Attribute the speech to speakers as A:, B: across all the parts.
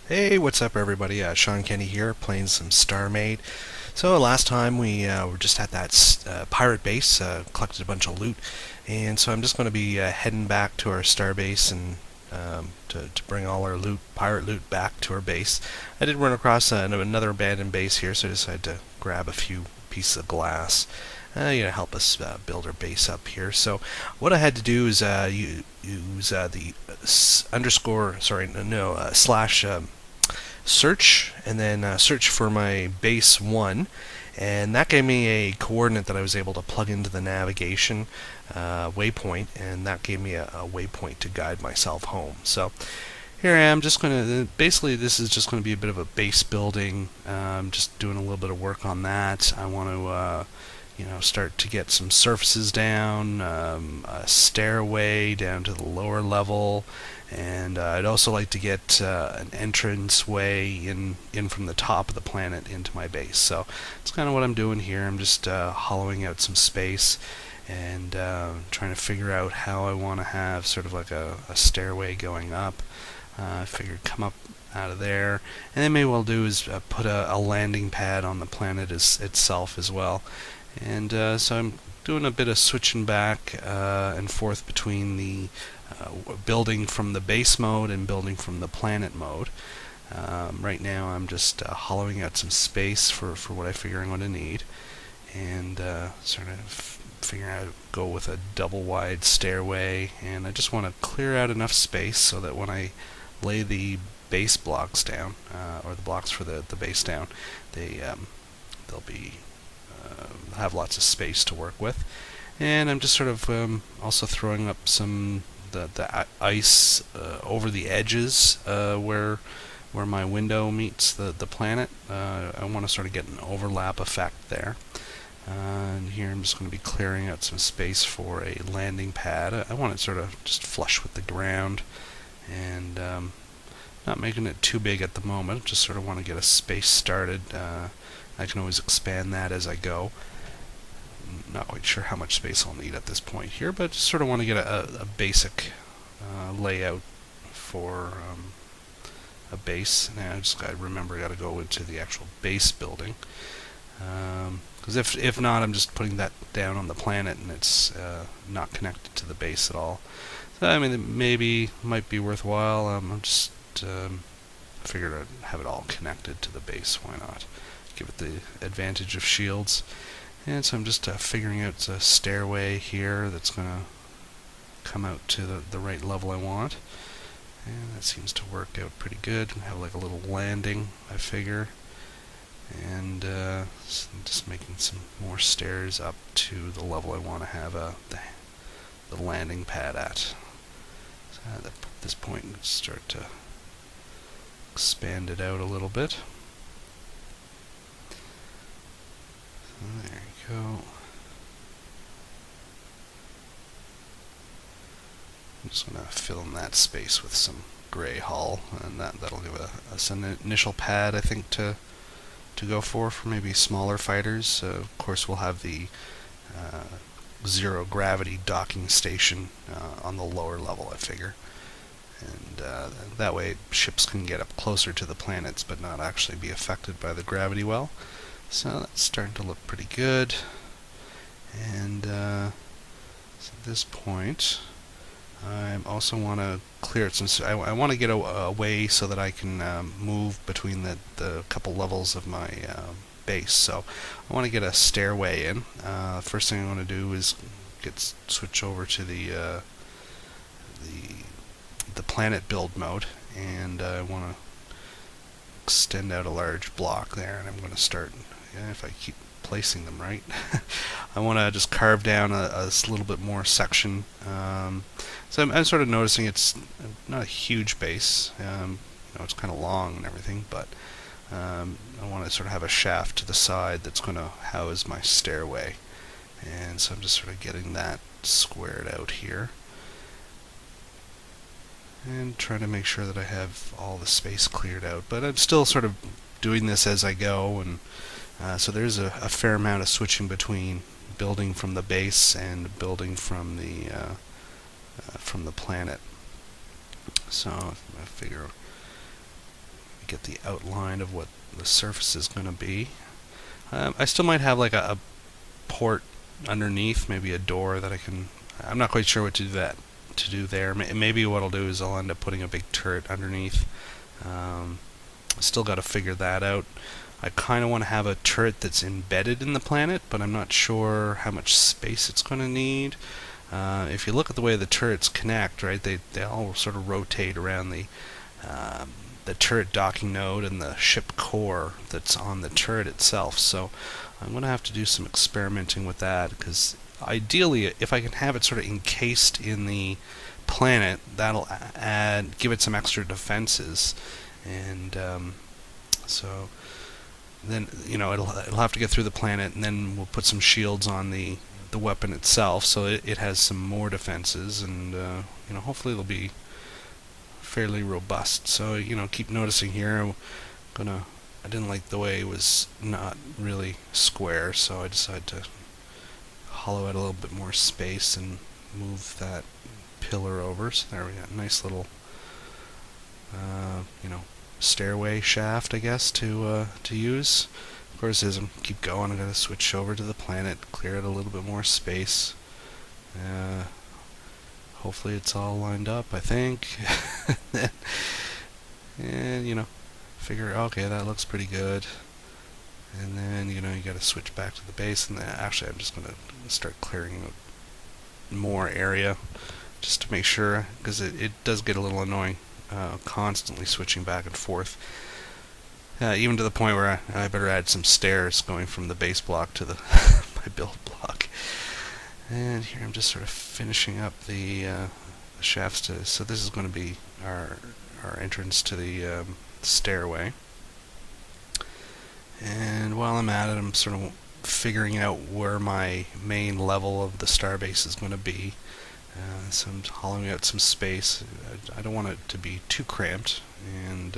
A: Hey, what's up, everybody? Shawn, Kenney here, playing some StarMade. So last time we were just at that pirate base, collected a bunch of loot, and so I'm just going to be heading back to our star base and to bring all our loot, pirate loot, back to our base. I did run across another abandoned base here, so I decided to grab a few pieces of glass. Help us build our base up here. So what I had to do is use the underscore, sorry, no, slash search, and then search for my base 1, and that gave me a coordinate that I was able to plug into the navigation waypoint, and that gave me a waypoint to guide myself home. So here I am, just going to, basically this is just going to be a bit of a base building, just doing a little bit of work on that. I want to start to get some surfaces down, a stairway down to the lower level, and I'd also like to get an entrance way in from the top of the planet into my base. So that's kind of what I'm doing here. I'm just hollowing out some space and trying to figure out how I want to have sort of like a stairway going up. I figured come up out of there, and then maybe what I'll do is put a landing pad on the planet itself as well. And so I'm doing a bit of switching back and forth between the building from the base mode and building from the planet mode. Right now I'm just hollowing out some space for what I figure I'm going to need, and sort of figuring out how to go with a double wide stairway, and I just want to clear out enough space so that when I lay the base blocks down, or the blocks for the base down, they'll be have lots of space to work with. And I'm just sort of also throwing up some the ice over the edges where my window meets the planet. I want to sort of get an overlap effect there. And here I'm just going to be clearing out some space for a landing pad. I want it sort of just flush with the ground, and not making it too big at the moment. Just sort of want to get a space started. I can always expand that as I go. Not quite sure how much space I'll need at this point here, but just sort of want to get a basic layout for a base. Now I remember I got to go into the actual base building, because if not, I'm just putting that down on the planet and it's not connected to the base at all. So I mean, it maybe might be worthwhile. I'm just figured I'd have it all connected to the base. Why not? Give it the advantage of shields. And so I'm just figuring out a stairway here that's going to come out to the right level I want. And that seems to work out pretty good. Have like a little landing, I figure. And so I'm just making some more stairs up to the level I want to have the landing pad at. So at this point, let's start to expand it out a little bit. There you go. I'm just going to fill in that space with some gray hull, and that'll give us an initial pad, I think, to go for maybe smaller fighters. Of course, we'll have the zero gravity docking station on the lower level, I figure, and that way ships can get up closer to the planets but not actually be affected by the gravity well. So that's starting to look pretty good. And so at this point, I also want to clear it. Since I want to get a way so that I can move between the couple levels of my base. So I want to get a stairway in. First thing I want to do is switch over to the planet build mode, and I want to extend out a large block there, and I'm going to start. If I keep placing them right, I want to just carve down a little bit more section. So I'm sort of noticing it's not a huge base. It's kind of long and everything, but I want to sort of have a shaft to the side that's going to house my stairway. And so I'm just sort of getting that squared out here, and trying to make sure that I have all the space cleared out. But I'm still sort of doing this as I go, and so there's a fair amount of switching between building from the base and building from the planet. So I figure get the outline of what the surface is going to be. I still might have like a port underneath, maybe a door that I can. I'm not quite sure what to do there. Maybe what I'll do is I'll end up putting a big turret underneath. Still got to figure that out. I kind of want to have a turret that's embedded in the planet, but I'm not sure how much space it's going to need. If you look at the way the turrets connect, right, they all sort of rotate around the turret docking node and the ship core that's on the turret itself. So I'm going to have to do some experimenting with that, because ideally, if I can have it sort of encased in the planet, that'll give it some extra defenses, and so then it'll have to get through the planet, and then we'll put some shields on the weapon itself, so it has some more defenses, and hopefully it'll be fairly robust. So keep noticing here. I didn't like the way it was not really square, so I decided to hollow out a little bit more space and move that pillar over. So there we got a nice little stairway shaft, I guess, to use. Of course, as I keep going, I'm going to switch over to the planet, clear out a little bit more space. Hopefully it's all lined up, I think. And, figure, okay, that looks pretty good. And then, you got to switch back to the base. And then, actually, I'm just going to start clearing out more area just to make sure, because it does get a little annoying constantly switching back and forth. Even to the point where I better add some stairs going from the base block to my build block. And here I'm just sort of finishing up the shafts. So this is going to be our entrance to the stairway. And while I'm at it, I'm sort of figuring out where my main level of the starbase is going to be. So I'm hollowing out some space. I don't want it to be too cramped, and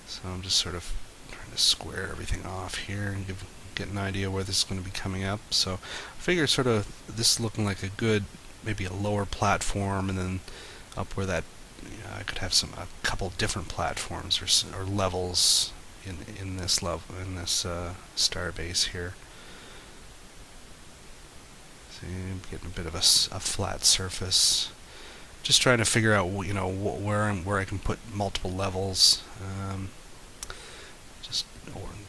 A: so I'm just sort of trying to square everything off here and get an idea where this is going to be coming up. So I figure sort of this is looking like a good, maybe a lower platform, and then up where that I could have a couple different platforms or levels in this starbase here. So I'm getting a bit of a flat surface. Just trying to figure out where I can put multiple levels.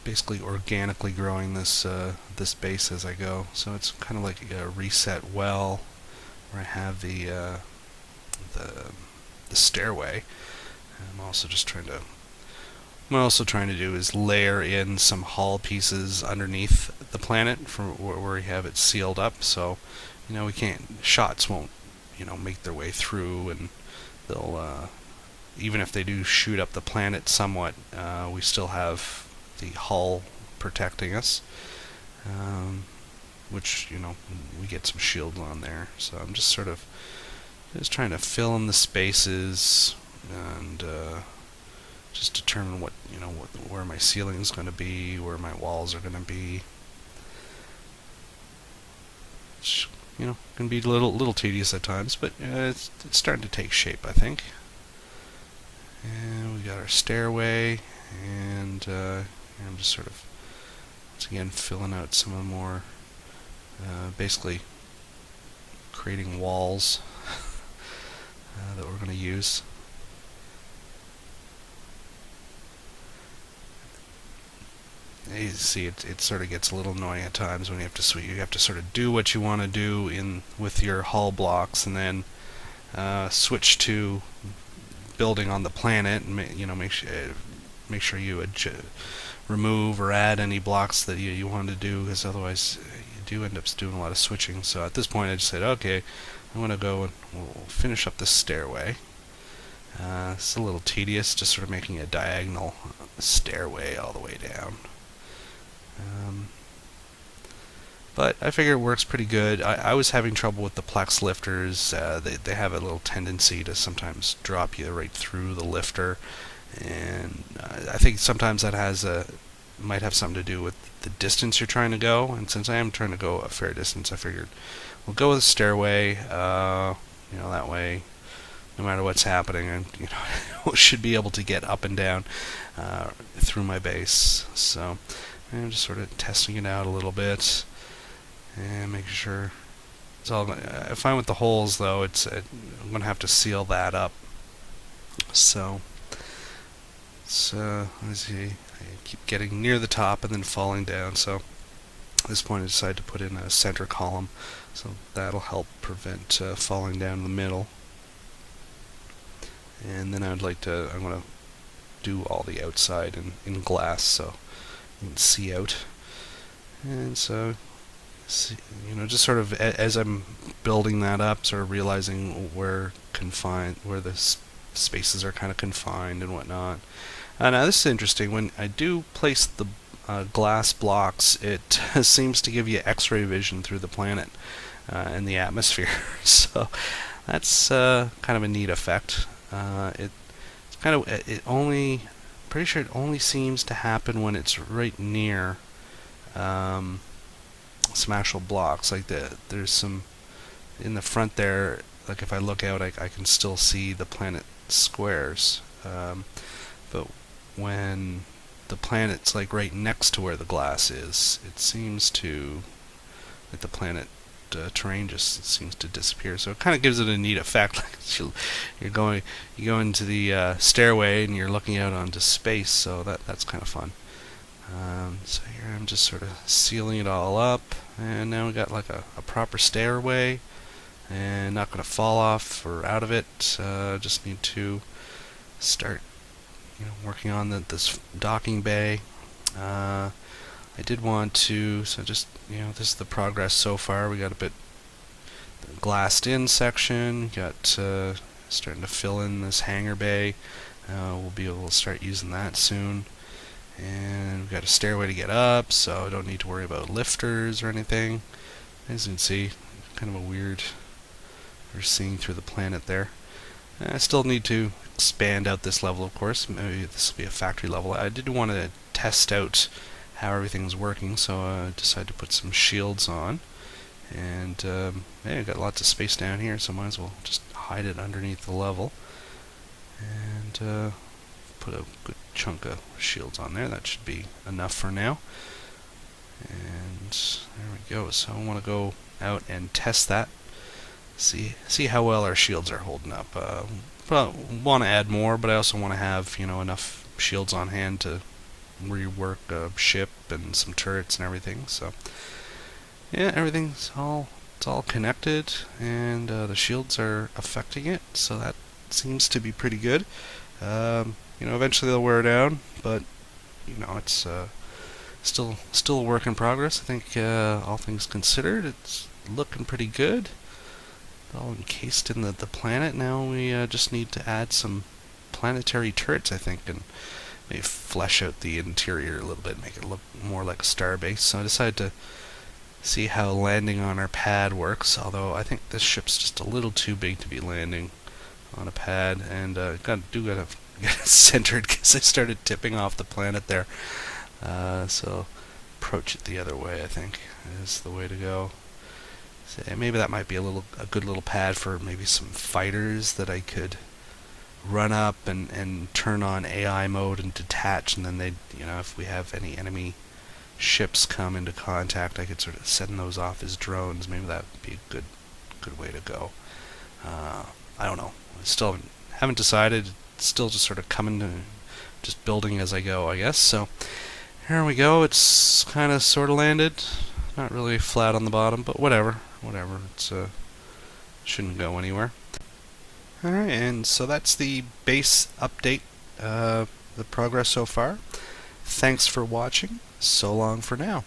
A: Basically organically growing this base as I go. So it's kind of like a reset well, where I have the stairway. I'm also trying to do is layer in some hull pieces underneath the planet where we have it sealed up, so shots won't make their way through, and they'll even if they do shoot up the planet somewhat, we still have the hull protecting us, which we get some shields on there. So I'm just trying to fill in the spaces and just determine where my ceiling is going to be, where my walls are going to be. Which, can be a little tedious at times, but it's starting to take shape, I think. And we got our stairway, and I'm just sort of once again filling out some of the more basically creating walls that we're going to use. You see, it sort of gets a little annoying at times when you have to sort of do what you want to do with your hull blocks, and then switch to building on the planet, and make sure you remove or add any blocks that you want to do, because otherwise you do end up doing a lot of switching. So at this point, I just said, okay, I'm going to go and we'll finish up this stairway. It's a little tedious, just sort of making a diagonal stairway all the way down. But I figure it works pretty good. I was having trouble with the Plex lifters. They have a little tendency to sometimes drop you right through the lifter, and I think sometimes that might have something to do with the distance you're trying to go. And since I am trying to go a fair distance, I figured we'll go with a stairway. That way no matter what's happening, I should be able to get up and down through my base. So I'm just sort of testing it out a little bit and making sure it's all. I find with the holes though, I'm gonna have to seal that up. So let's see. I keep getting near the top and then falling down. So at this point, I decided to put in a center column, so that'll help prevent falling down the middle. And then I'm going to do all the outside in glass so you can see out. And so, just sort of as I'm building that up, sort of realizing where the spaces are kind of confined and whatnot. Now this is interesting. When I do place the glass blocks, it seems to give you X-ray vision through the planet and the atmosphere. So that's kind of a neat effect. Pretty sure it only seems to happen when it's right near some actual blocks. Like there's some in the front there. Like if I look out, I can still see the planet squares. But when the planet's like right next to where the glass is, it seems to that the planet terrain just seems to disappear. So it kind of gives it a neat effect. Like you go into the stairway and you're looking out onto space. So that's kind of fun. So here I'm just sort of sealing it all up, and now we got like a proper stairway, and not going to fall off or out of it. Just need to start working on this docking bay. I did want to, so just, this is the progress so far. We got a bit glassed in section, got starting to fill in this hangar bay. We'll be able to start using that soon. And we've got a stairway to get up, so I don't need to worry about lifters or anything. As you can see, kind of a weird, we're seeing through the planet there. I still need to expand out this level, of course. Maybe this will be a factory level. I did want to test out how everything's working, so I decided to put some shields on. And I've got lots of space down here, so might as well just hide it underneath the level. And put a good chunk of shields on there. That should be enough for now. And there we go. So I want to go out and test that. See how well our shields are holding up. Want to add more, but I also want to have enough shields on hand to rework a ship and some turrets and everything. So yeah, it's all connected, and the shields are affecting it. So that seems to be pretty good. Eventually they'll wear down, but it's still a work in progress. I think all things considered, it's looking pretty good. All encased in the planet. Now we just need to add some planetary turrets, I think, and maybe flesh out the interior a little bit, make it look more like a starbase. So I decided to see how landing on our pad works, although I think this ship's just a little too big to be landing on a pad, and gotta get it centered because I started tipping off the planet there. So approach it the other way, I think, is the way to go. So maybe that might be a good little pad for maybe some fighters that I could run up and turn on AI mode and detach, and then if we have any enemy ships come into contact, I could sort of send those off as drones. Maybe that would be a good way to go. I don't know. I still haven't decided. It's still just sort of coming to, just building as I go, I guess. So here we go. It's kind of sort of landed. Not really flat on the bottom, but whatever. It's shouldn't go anywhere. Alright, and so that's the base update, the progress so far. Thanks for watching. So long for now.